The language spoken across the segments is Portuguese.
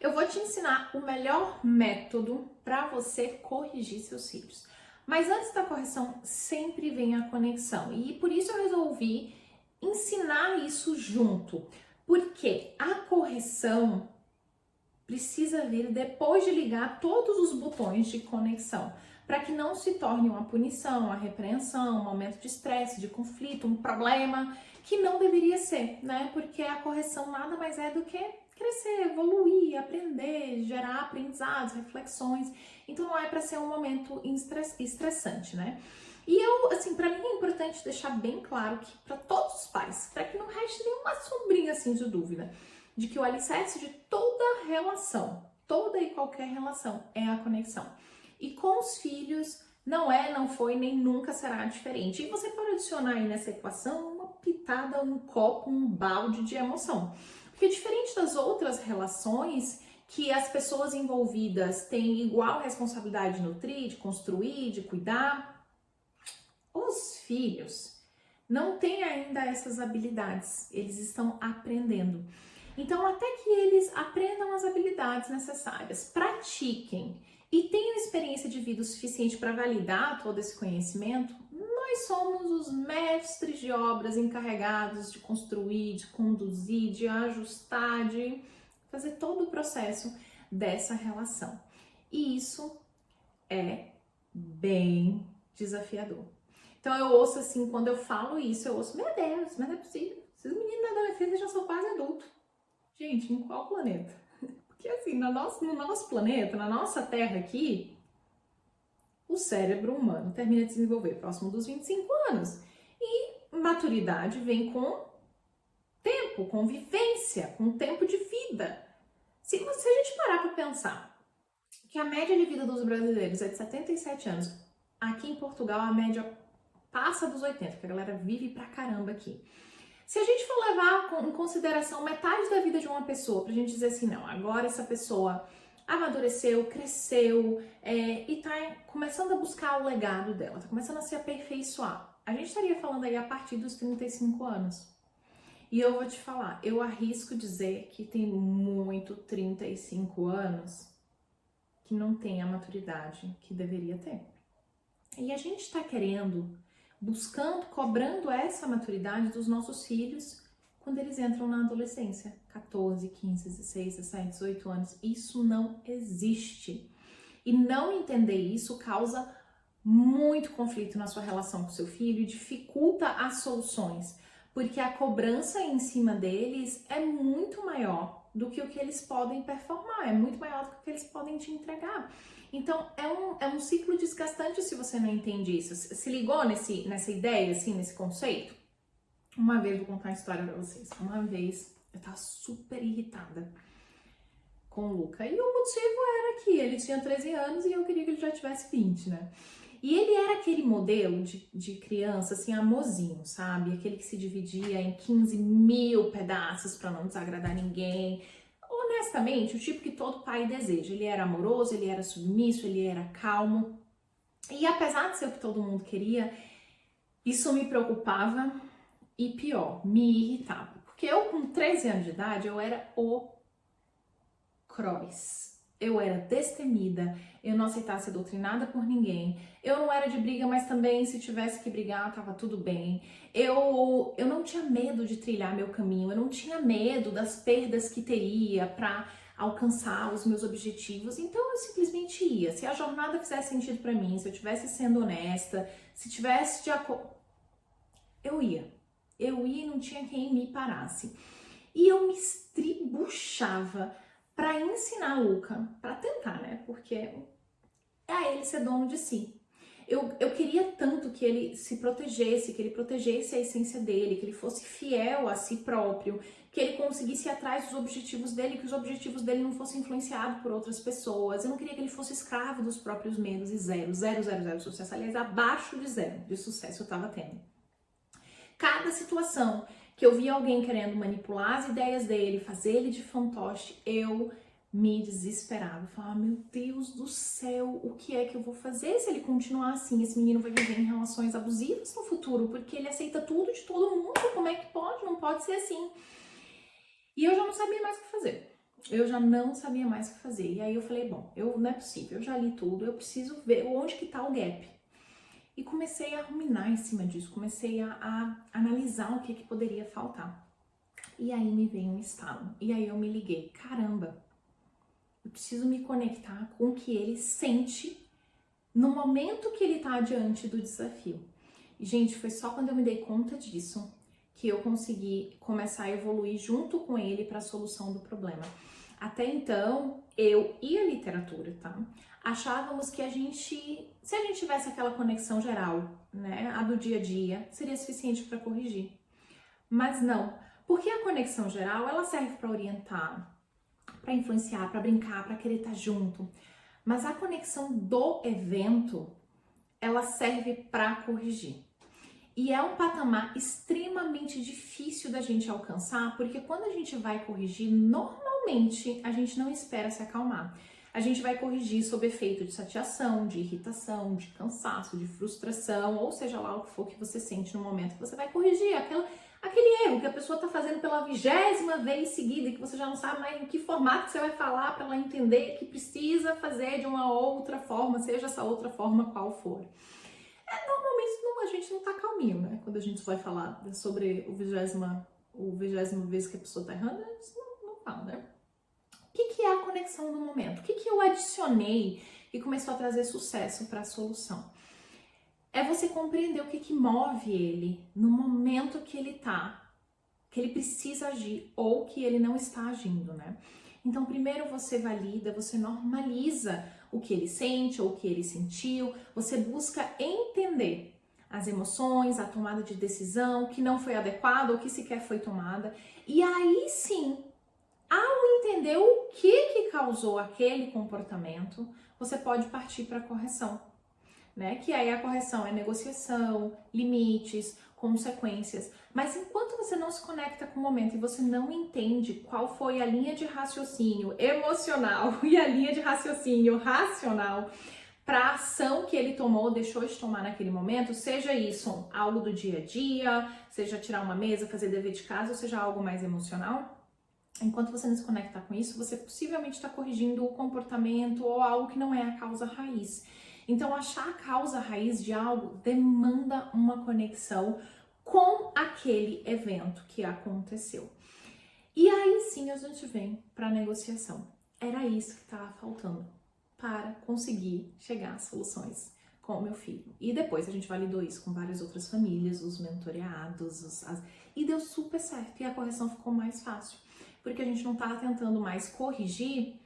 Eu vou te ensinar o melhor método para você corrigir seus filhos. Mas antes da correção, sempre vem a conexão. E por isso eu resolvi ensinar isso junto. Porque a correção precisa vir depois de ligar todos os botões de conexão, para que não se torne uma punição, uma repreensão, um momento de estresse, de conflito, um problema que não deveria ser, né? Porque a correção nada mais é do que crescer, evoluir, aprender, gerar aprendizados, reflexões. Então não é para ser um momento estressante, né? E assim, para mim é importante deixar bem claro que para todos os pais, para que não reste nenhuma sombrinha assim de dúvida, de que o alicerce de toda relação, toda e qualquer relação, é a conexão. E com os filhos não é, não foi, nem nunca será diferente. E você pode adicionar aí nessa equação uma pitada, um copo, um balde de emoção. Porque diferente das outras relações que as pessoas envolvidas têm igual responsabilidade de nutrir, de construir, de cuidar, os filhos não têm ainda essas habilidades, eles estão aprendendo. Então, até que eles aprendam as habilidades necessárias, pratiquem e tenham experiência de vida o suficiente para validar todo esse conhecimento, nós somos os mestres de obras encarregados de construir, de conduzir, de ajustar, de fazer todo o processo dessa relação. E isso é bem desafiador. Então eu ouço assim, quando eu falo isso, eu ouço, meu Deus, mas não é possível, esses meninos da adolescência já são quase adultos. Gente, em qual planeta? Porque assim, no nosso planeta, na nossa Terra aqui, o cérebro humano termina de se desenvolver próximo dos 25 anos. E maturidade vem com tempo, com vivência, com tempo de vida. Se a gente parar para pensar que a média de vida dos brasileiros é de 77 anos, aqui em Portugal a média passa dos 80, porque a galera vive pra caramba aqui. Se a gente for levar em consideração metade da vida de uma pessoa, pra gente dizer assim, não, agora essa pessoa amadureceu, cresceu e tá começando a buscar o legado dela, tá começando a se aperfeiçoar. A gente estaria falando aí a partir dos 35 anos. E eu vou te falar, eu arrisco dizer que tem muito 35 anos que não tem a maturidade que deveria ter. E a gente tá buscando, cobrando essa maturidade dos nossos filhos quando eles entram na adolescência, 14, 15, 16, 17, 18 anos. Isso não existe. E não entender isso causa muito conflito na sua relação com seu filho e dificulta as soluções, porque a cobrança em cima deles é muito maior do que o que eles podem performar, é muito maior do que o que eles podem te entregar. Então, é um ciclo desgastante se você não entende isso. Se ligou nessa ideia, assim, nesse conceito? Uma vez, vou contar uma história pra vocês. Uma vez, eu tava super irritada com o Luca. E o motivo era que ele tinha 13 anos e eu queria que ele já tivesse 20, né? E ele era aquele modelo de criança, assim, amorzinho, sabe? Aquele que se dividia em 15 mil pedaços pra não desagradar ninguém. Honestamente, o tipo que todo pai deseja. Ele era amoroso, ele era submisso, ele era calmo. E apesar de ser o que todo mundo queria, isso me preocupava e pior, me irritava. Porque eu com 13 anos de idade, eu era o cross. Eu era destemida, eu não aceitava ser doutrinada por ninguém. Eu não era de briga, mas também se tivesse que brigar, tava tudo bem. Eu não tinha medo de trilhar meu caminho, eu não tinha medo das perdas que teria para alcançar os meus objetivos. Então eu simplesmente ia. Se a jornada fizesse sentido para mim, se eu estivesse sendo honesta, se tivesse de acordo, eu ia. Eu ia e não tinha quem me parasse. E eu me estribuchava para ensinar Luca, para tentar, né? Porque é a ele ser dono de si. Eu queria tanto que ele se protegesse, que ele protegesse a essência dele, que ele fosse fiel a si próprio, que ele conseguisse ir atrás dos objetivos dele, que os objetivos dele não fossem influenciados por outras pessoas. Eu não queria que ele fosse escravo dos próprios medos e zero de sucesso. Aliás, abaixo de zero de sucesso eu tava tendo. Cada situação que eu via alguém querendo manipular as ideias dele, fazer ele de fantoche, eu me desesperava. Eu falava, meu Deus do céu, o que é que eu vou fazer se ele continuar assim? Esse menino vai viver em relações abusivas no futuro, porque ele aceita tudo de todo mundo. Como é que pode? Não pode ser assim. E eu já não sabia mais o que fazer. eu já não sabia mais o que fazer. E aí eu falei, bom, não é possível, eu já li tudo, eu preciso ver onde que tá o gap. E comecei a ruminar em cima disso, comecei a analisar o que poderia faltar. E aí me veio um estalo, e aí eu me liguei, caramba, eu preciso me conectar com o que ele sente no momento que ele tá diante do desafio. E, gente, foi só quando eu me dei conta disso que eu consegui começar a evoluir junto com ele para a solução do problema. Até então, eu e a literatura, tá? Achávamos que se a gente tivesse aquela conexão geral, né, a do dia a dia, seria suficiente para corrigir. Mas não, porque a conexão geral, ela serve para orientar, para influenciar, para brincar, para querer estar junto. Mas a conexão do evento, ela serve para corrigir. E é um patamar extremamente difícil da gente alcançar, porque quando a gente vai corrigir, normalmente a gente não espera se acalmar. A gente vai corrigir sob efeito de chateação, de irritação, de cansaço, de frustração, ou seja lá o que for que você sente no momento que você vai corrigir. Aquele erro que a pessoa está fazendo pela 20ª vez seguida e que você já não sabe mais em que formato você vai falar para ela entender que precisa fazer de uma outra forma, seja essa outra forma qual for. Normalmente a gente não tá calminho, né? Quando a gente vai falar sobre o 20ª vez que a pessoa tá errando, a gente não fala, né? O que é a conexão do momento? O que eu adicionei e começou a trazer sucesso para a solução? É você compreender o que move ele no momento que ele precisa agir ou que ele não está agindo, né? Então, primeiro você valida, você normaliza o que ele sente ou o que ele sentiu, você busca entender as emoções, a tomada de decisão que não foi adequada ou que sequer foi tomada. E aí sim, ao entender o que causou aquele comportamento, você pode partir para a correção, né? Que aí a correção é negociação, limites, consequências. Mas enquanto você não se conecta com o momento e você não entende qual foi a linha de raciocínio emocional e a linha de raciocínio racional para a ação que ele tomou ou deixou de tomar naquele momento, seja isso algo do dia a dia, seja tirar uma mesa, fazer dever de casa, ou seja algo mais emocional, enquanto você não se conecta com isso, você possivelmente está corrigindo o comportamento ou algo que não é a causa raiz. Então, achar a causa raiz de algo demanda uma conexão com aquele evento que aconteceu. E aí sim a gente vem para a negociação. Era isso que estava faltando para conseguir chegar às soluções com o meu filho. E depois a gente validou isso com várias outras famílias, os mentoreados, e deu super certo. E a correção ficou mais fácil, porque a gente não estava tentando mais corrigir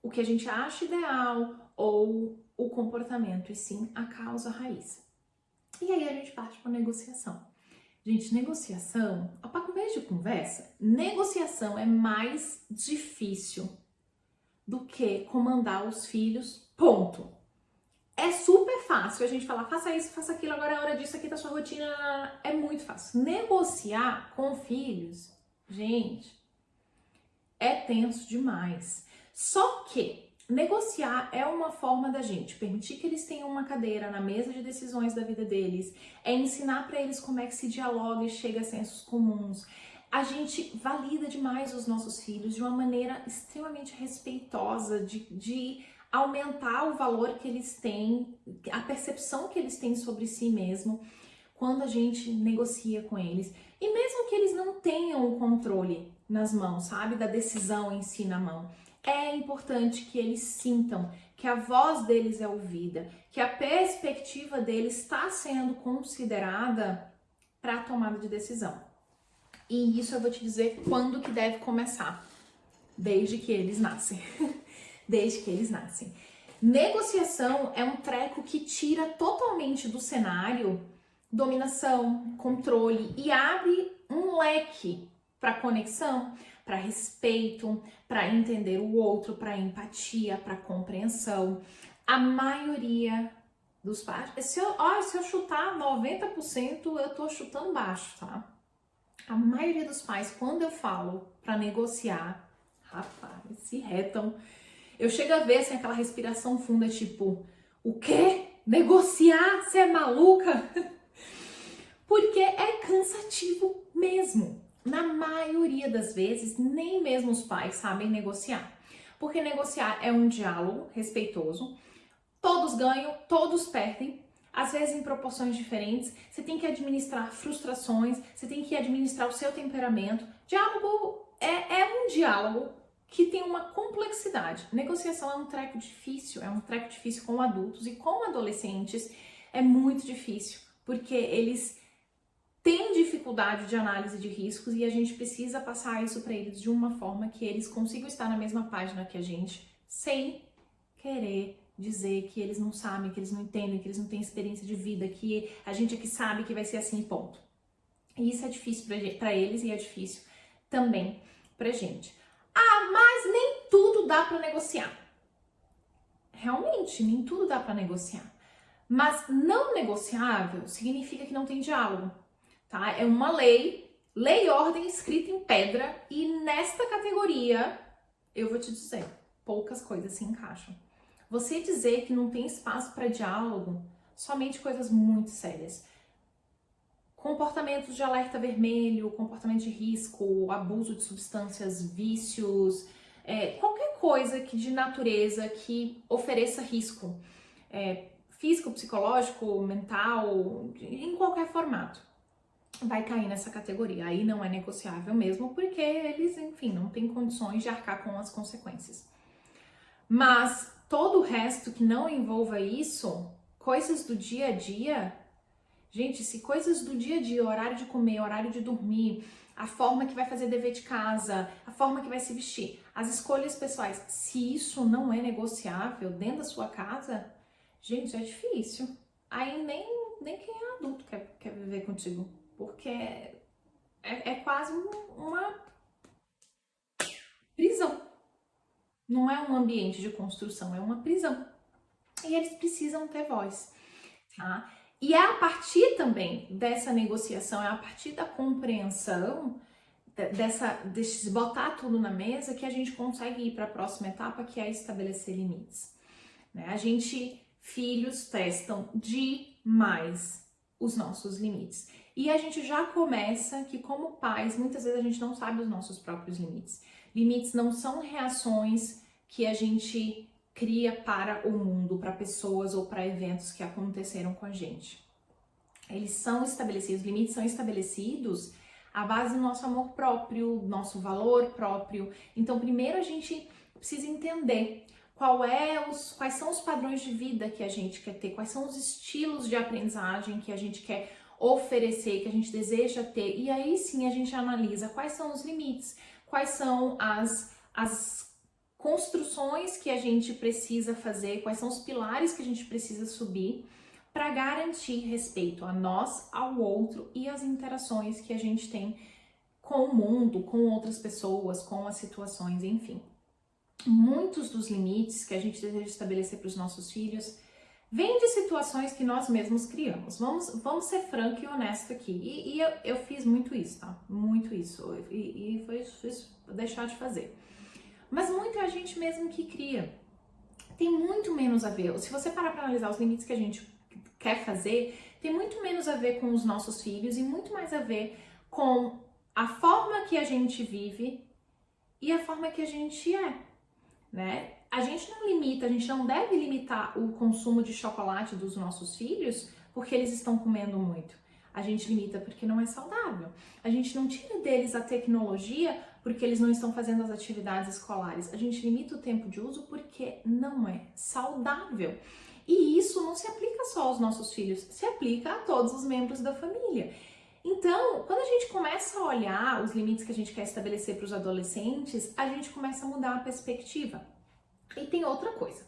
o que a gente acha ideal ou o comportamento, e sim a causa raiz. E aí a gente parte para negociação. Gente, negociação, para começo de conversa, negociação é mais difícil do que comandar os filhos, ponto. É super fácil a gente falar, faça isso, faça aquilo, agora é hora disso, aqui tá sua rotina, é muito fácil. Negociar com filhos, gente, é tenso demais. Só que negociar é uma forma da gente permitir que eles tenham uma cadeira na mesa de decisões da vida deles, é ensinar para eles como é que se dialoga e chega a sensos comuns. A gente valida demais os nossos filhos de uma maneira extremamente respeitosa, de aumentar o valor que eles têm, a percepção que eles têm sobre si mesmo, quando a gente negocia com eles. E mesmo que eles não tenham o controle nas mãos, sabe, da decisão em si na mão, é importante que eles sintam que a voz deles é ouvida, que a perspectiva deles está sendo considerada para a tomada de decisão. E isso eu vou te dizer quando que deve começar. Desde que eles nascem. Desde que eles nascem. Negociação é um treco que tira totalmente do cenário dominação, controle e abre um leque para conexão, para respeito, para entender o outro, para empatia, para compreensão. A maioria dos pais, se eu chutar 90%, eu tô chutando baixo, tá? A maioria dos pais, quando eu falo para negociar, rapaz, se retam. Eu chego a ver assim, aquela respiração funda, tipo, o quê? Negociar? Você é maluca? Porque é cansativo mesmo. na maioria das vezes, nem mesmo os pais sabem negociar. Porque negociar é um diálogo respeitoso, todos ganham, todos perdem, às vezes em proporções diferentes. Você tem que administrar frustrações, você tem que administrar o seu temperamento. Diálogo é um diálogo que tem uma complexidade. Negociação é um treco difícil com adultos e com adolescentes é muito difícil, porque eles têm dificuldade de análise de riscos e a gente precisa passar isso para eles de uma forma que eles consigam estar na mesma página que a gente, sem querer dizer que eles não sabem, que eles não entendem, que eles não têm experiência de vida, que a gente é que sabe que vai ser assim, ponto. E isso é difícil para eles e é difícil também pra gente. Ah, mas nem tudo dá para negociar. Realmente, nem tudo dá para negociar. Mas não negociável significa que não tem diálogo, tá? É uma lei e ordem escrita em pedra e nesta categoria, eu vou te dizer, poucas coisas se encaixam. Você dizer que não tem espaço para diálogo, somente coisas muito sérias. Comportamentos de alerta vermelho, comportamento de risco, abuso de substâncias, vícios, qualquer coisa que de natureza que ofereça risco, físico, psicológico, mental, em qualquer formato, vai cair nessa categoria. Aí não é negociável mesmo, porque eles, enfim, não têm condições de arcar com as consequências. Mas todo o resto que não envolva isso, coisas do dia a dia, gente, se coisas do dia a dia, horário de comer, horário de dormir, a forma que vai fazer dever de casa, a forma que vai se vestir, as escolhas pessoais, se isso não é negociável dentro da sua casa, gente, é difícil. Aí nem quem é adulto quer viver contigo, porque é quase uma prisão. Não é um ambiente de construção, é uma prisão. E eles precisam ter voz, tá? E é a partir também dessa negociação, é a partir da compreensão, desse botar tudo na mesa, que a gente consegue ir para a próxima etapa, que é estabelecer limites. Né? A gente, filhos, testam demais os nossos limites. E a gente já começa que, como pais, muitas vezes a gente não sabe os nossos próprios limites. Limites não são reações que a gente cria para o mundo, para pessoas ou para eventos que aconteceram com a gente. Eles são estabelecidos, os limites são estabelecidos à base do nosso amor próprio, nosso valor próprio. Então, primeiro a gente precisa entender quais são os padrões de vida que a gente quer ter, quais são os estilos de aprendizagem que a gente quer oferecer, que a gente deseja ter. E aí sim a gente analisa quais são os limites, quais são as construções que a gente precisa fazer, quais são os pilares que a gente precisa subir para garantir respeito a nós, ao outro e as interações que a gente tem com o mundo, com outras pessoas, com as situações, enfim. Muitos dos limites que a gente deseja estabelecer para os nossos filhos vêm de situações que nós mesmos criamos. Vamos ser franco e honesto aqui. E eu fiz muito isso, tá? Muito isso. E foi deixar de fazer. Mas muito é a gente mesmo que cria. Tem muito menos a ver. Se você parar para analisar os limites que a gente quer fazer, tem muito menos a ver com os nossos filhos e muito mais a ver com a forma que a gente vive e a forma que a gente é, né? A gente não deve limitar o consumo de chocolate dos nossos filhos porque eles estão comendo muito. A gente limita porque não é saudável. A gente não tira deles a tecnologia porque eles não estão fazendo as atividades escolares. A gente limita o tempo de uso porque não é saudável. E isso não se aplica só aos nossos filhos, se aplica a todos os membros da família. Então, quando a gente começa a olhar os limites que a gente quer estabelecer para os adolescentes, a gente começa a mudar a perspectiva. E tem outra coisa.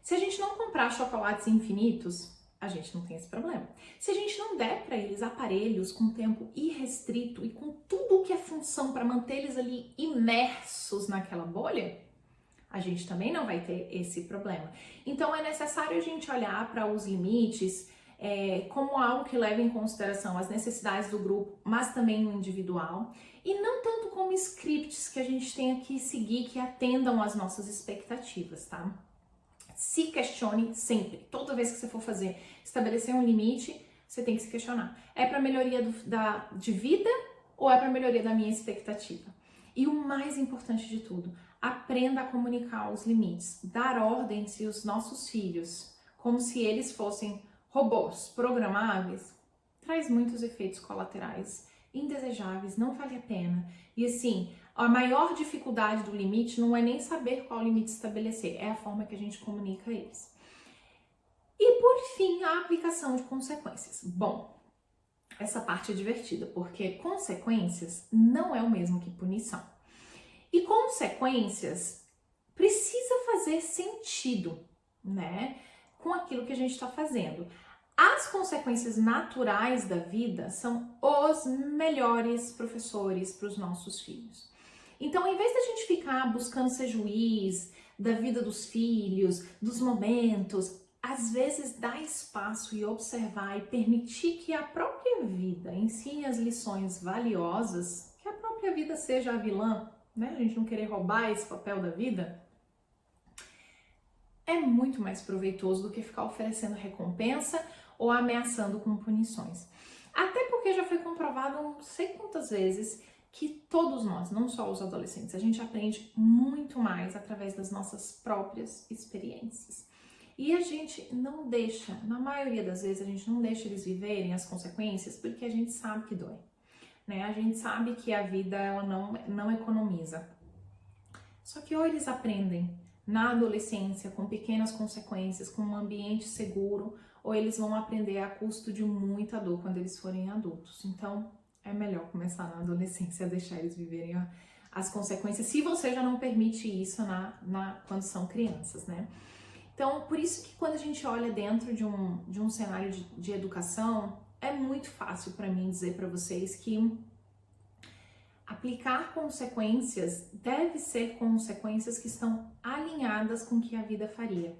Se a gente não comprar chocolates infinitos, a gente não tem esse problema. Se a gente não der para eles aparelhos com tempo irrestrito e com tudo o que é função para manter eles ali imersos naquela bolha, a gente também não vai ter esse problema. Então é necessário a gente olhar para os limites como algo que leva em consideração as necessidades do grupo, mas também o individual, e não tanto como scripts que a gente tenha que seguir, que atendam às nossas expectativas, tá? Se questione sempre. Toda vez que você for estabelecer um limite, você tem que se questionar. É para melhoria de vida ou é para melhoria da minha expectativa? E o mais importante de tudo, aprenda a comunicar os limites, dar ordens se os nossos filhos, como se eles fossem robôs programáveis, traz muitos efeitos colaterais indesejáveis, não vale a pena. E assim, a maior dificuldade do limite não é nem saber qual limite estabelecer, é a forma que a gente comunica eles. E por fim, a aplicação de consequências. Bom, essa parte é divertida, porque consequências não é o mesmo que punição. E consequências precisa fazer sentido, né, com aquilo que a gente está fazendo. As consequências naturais da vida são os melhores professores para os nossos filhos. Então, em vez da gente ficar buscando ser juiz da vida dos filhos, dos momentos, às vezes dar espaço e observar e permitir que a própria vida ensine as lições valiosas, que a própria vida seja a vilã, né? A gente não querer roubar esse papel da vida, é muito mais proveitoso do que ficar oferecendo recompensa ou ameaçando com punições. Até porque já foi comprovado não sei quantas vezes que todos nós, não só os adolescentes, a gente aprende muito mais através das nossas próprias experiências. E a gente não deixa, na maioria das vezes, a gente não deixa eles viverem as consequências porque a gente sabe que dói, né? A gente sabe que a vida ela não economiza. Só que ou eles aprendem na adolescência com pequenas consequências, com um ambiente seguro, ou eles vão aprender a custo de muita dor quando eles forem adultos. Então, é melhor começar na adolescência a deixar eles viverem as consequências, se você já não permite isso quando são crianças, né? Então, por isso que quando a gente olha dentro de um cenário de educação, é muito fácil para mim dizer para vocês que aplicar consequências deve ser consequências que estão alinhadas com o que a vida faria.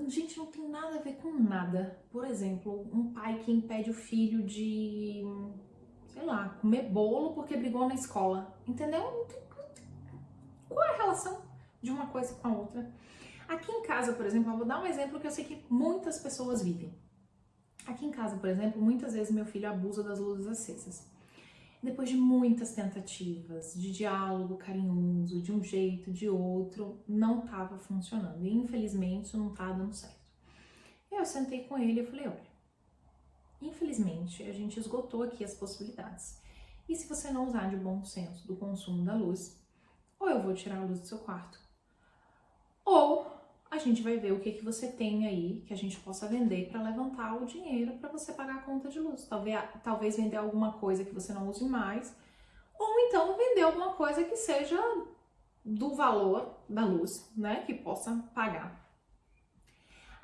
Gente, não tem nada a ver com nada. Por exemplo, um pai que impede o filho de, sei lá, comer bolo porque brigou na escola. Entendeu? Qual é a relação de uma coisa com a outra? Aqui em casa, por exemplo, eu vou dar um exemplo que eu sei que muitas pessoas vivem. Aqui em casa, por exemplo, muitas vezes meu filho abusa das luzes acesas. Depois de muitas tentativas, de diálogo carinhoso, de um jeito, de outro, não estava funcionando. E infelizmente não tá dando certo. Eu sentei com ele e falei, olha, infelizmente a gente esgotou aqui as possibilidades. E se você não usar de bom senso do consumo da luz, ou eu vou tirar a luz do seu quarto, ou a gente vai ver o que você tem aí que a gente possa vender para levantar o dinheiro para você pagar a conta de luz. Talvez vender alguma coisa que você não use mais, ou então vender alguma coisa que seja do valor da luz, né, que possa pagar.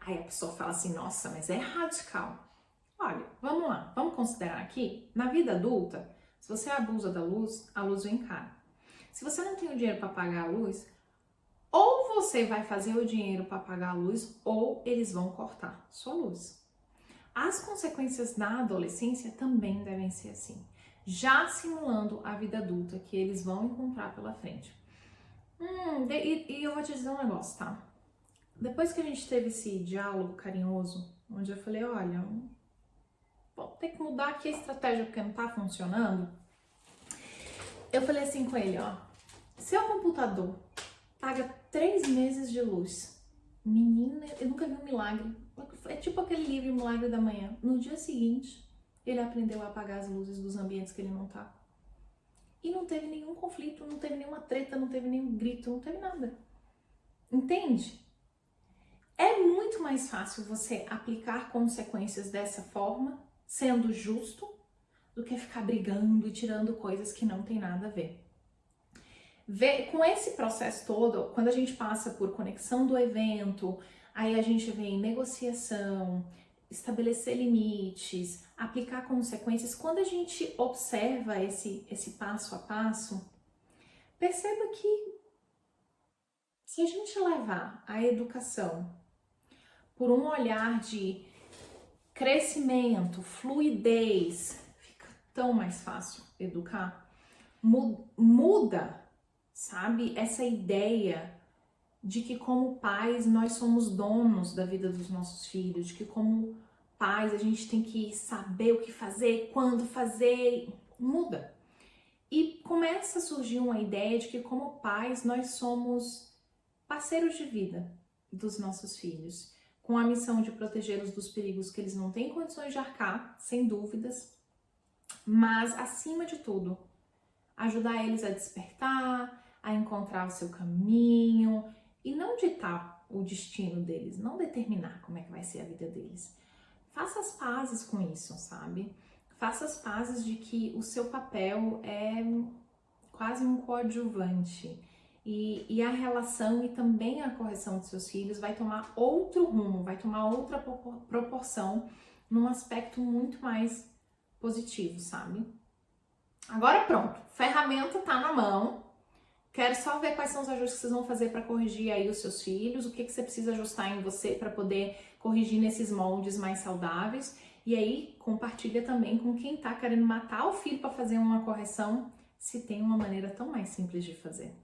Aí a pessoa fala assim, nossa, mas é radical. Olha, vamos lá, vamos considerar aqui, na vida adulta, se você abusa da luz, a luz vem cara. Se você não tem o dinheiro para pagar a luz, ou você vai fazer o dinheiro para pagar a luz, ou eles vão cortar sua luz. As consequências na adolescência também devem ser assim, já simulando a vida adulta que eles vão encontrar pela frente. E eu vou te dizer um negócio, tá? Depois que a gente teve esse diálogo carinhoso, onde eu falei, olha, vou ter que mudar aqui a estratégia porque não tá funcionando. Eu falei assim com ele, ó, seu computador paga 3 meses de luz. Menina, eu nunca vi um milagre. É tipo aquele livro Milagre da Manhã. No dia seguinte, ele aprendeu a apagar as luzes dos ambientes que ele não tá. E não teve nenhum conflito, não teve nenhuma treta, não teve nenhum grito, não teve nada. Entende? É muito mais fácil você aplicar consequências dessa forma, sendo justo, do que ficar brigando e tirando coisas que não tem nada a ver. Com esse processo todo, quando a gente passa por conexão do evento, aí a gente vem negociação, estabelecer limites, aplicar consequências. Quando a gente observa esse passo a passo, perceba que se a gente levar a educação por um olhar de crescimento, fluidez, fica tão mais fácil educar. Muda, sabe, essa ideia de que como pais nós somos donos da vida dos nossos filhos, de que como pais a gente tem que saber o que fazer, quando fazer. muda. E começa a surgir uma ideia de que, como pais, nós somos parceiros de vida dos nossos filhos, com a missão de protegê-los dos perigos que eles não têm condições de arcar, sem dúvidas, mas, acima de tudo, ajudar eles a despertar, a encontrar o seu caminho e não ditar o destino deles, não determinar como é que vai ser a vida deles. Faça as pazes com isso, sabe? Faça as pazes de que o seu papel é quase um coadjuvante e a relação e também a correção dos seus filhos vai tomar outro rumo, vai tomar outra proporção num aspecto muito mais positivo, sabe? Agora pronto, ferramenta tá na mão. Quero só ver quais são os ajustes que vocês vão fazer para corrigir aí os seus filhos, o que você precisa ajustar em você para poder corrigir nesses moldes mais saudáveis. E aí, compartilha também com quem tá querendo matar o filho para fazer uma correção, se tem uma maneira tão mais simples de fazer.